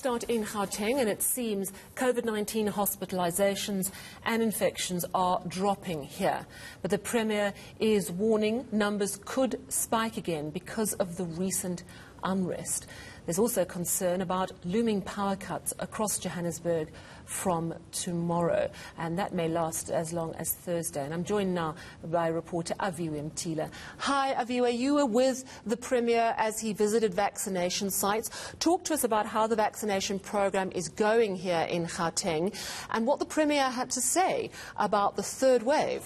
start in Gauteng, and it seems COVID-19 hospitalisations and infections are dropping here. But the Premier is warning numbers could spike again because of the recent unrest. There's also concern about looming power cuts across Johannesburg from tomorrow, and that may last as long as Thursday. And I'm joined now by reporter Aviwe Mtila. Hi, Aviwe. You were with the Premier as he visited vaccination sites. Talk to us about how the vaccination program is going here in Gauteng and what the Premier had to say about the third wave.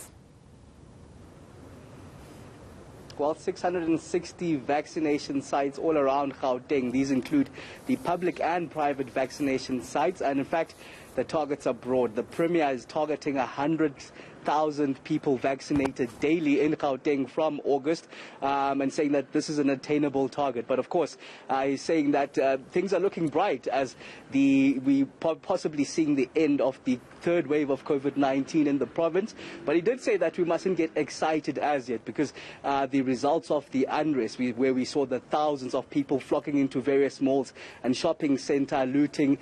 Well, 660 vaccination sites all around Gauteng. These include the public and private vaccination sites, and in fact, the targets are broad. The Premier is targeting 100,000 people vaccinated daily in Gauteng from August, and saying that this is an attainable target. But of course, he's saying that things are looking bright as we possibly seeing the end of the third wave of COVID-19 in the province. But he did say that we mustn't get excited as yet, because the results of the unrest, where we saw the thousands of people flocking into various malls and shopping centre, looting,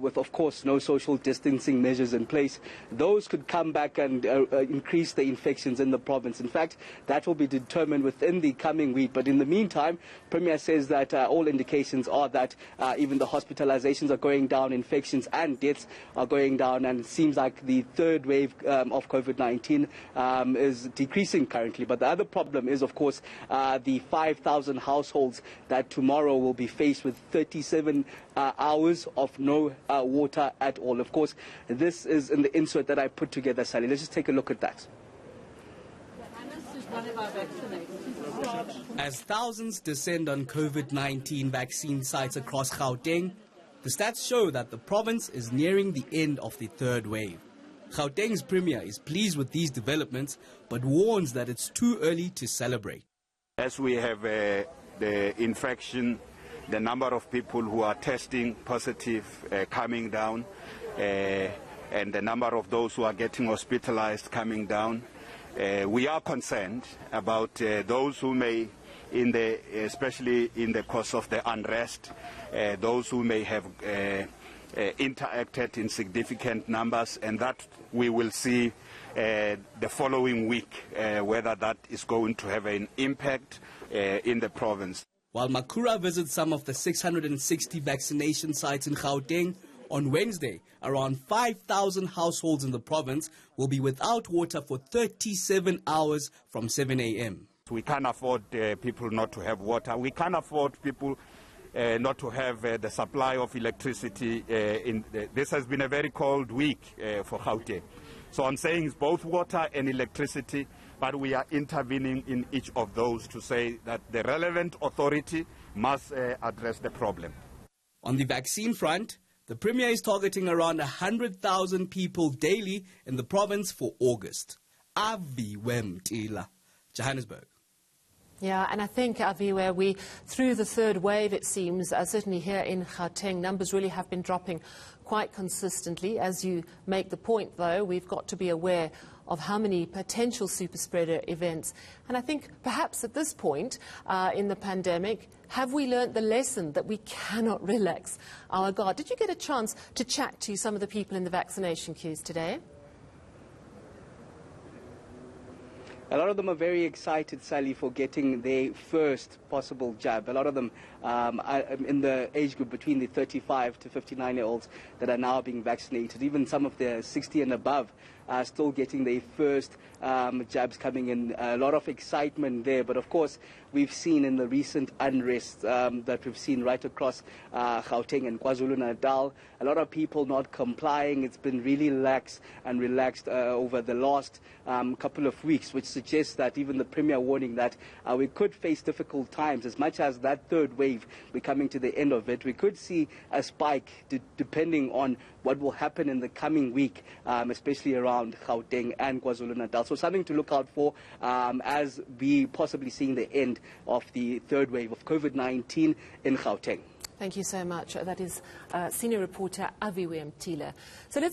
with of course no social distancing measures in place, those could come back and increase the infections in the province. In fact, that will be determined within the coming week. But in the meantime, Premier says that all indications are that even the hospitalisations are going down, infections and deaths are going down, and it seems like the third wave of COVID-19 is decreasing currently. But the other problem is, of course, the 5,000 households that tomorrow will be faced with 37 hours of no water at all. Of course, this is in the insert that I put together, Sally. Let's just take a look at that. As thousands descend on COVID-19 vaccine sites across Gauteng, the stats show that the province is nearing the end of the third wave. Gauteng's Premier is pleased with these developments, but warns that it's too early to celebrate. As we have the infection, the number of people who are testing positive coming down, and the number of those who are getting hospitalized coming down, we are concerned about those who may, especially in the course of the unrest, those who may have interacted in significant numbers, and that we will see the following week whether that is going to have an impact in the province. While Makhura visits some of the 660 vaccination sites in Gauteng, on Wednesday, around 5,000 households in the province will be without water for 37 hours from 7 a.m. We can't afford people not to have water. We can't afford people not to have the supply of electricity. This has been a very cold week for Gauteng. So I'm saying it's both water and electricity, but we are intervening in each of those to say that the relevant authority must address the problem. On the vaccine front, the Premier is targeting around 100,000 people daily in the province for August. Aviwe Mtila, Johannesburg. Yeah, and I think, Aviwe, through the third wave, it seems, certainly here in Gauteng, numbers really have been dropping quite consistently. As you make the point, though, we've got to be aware of how many potential super spreader events. And I think perhaps at this point in the pandemic, have we learnt the lesson that we cannot relax our guard? Did you get a chance to chat to some of the people in the vaccination queues today? A lot of them are very excited, Sally, for getting their first possible jab. A lot of them are in the age group between the 35 to 59-year-olds that are now being vaccinated. Even some of the 60 and above are still getting their first jabs coming in. A lot of excitement there. But of course, we've seen in the recent unrest that we've seen right across Gauteng and KwaZulu-Natal, a lot of people not complying. It's been really lax and relaxed over the last couple of weeks, which suggests that even the Premier warning that we could face difficult times. As much as that third wave, we're coming to the end of it, we could see a spike depending on what will happen in the coming week, especially around Gauteng and KwaZulu-Natal. So something to look out for as we possibly seeing the end of the third wave of COVID-19 in Gauteng. Thank you so much. That is senior reporter Aviwe Mtila. So let's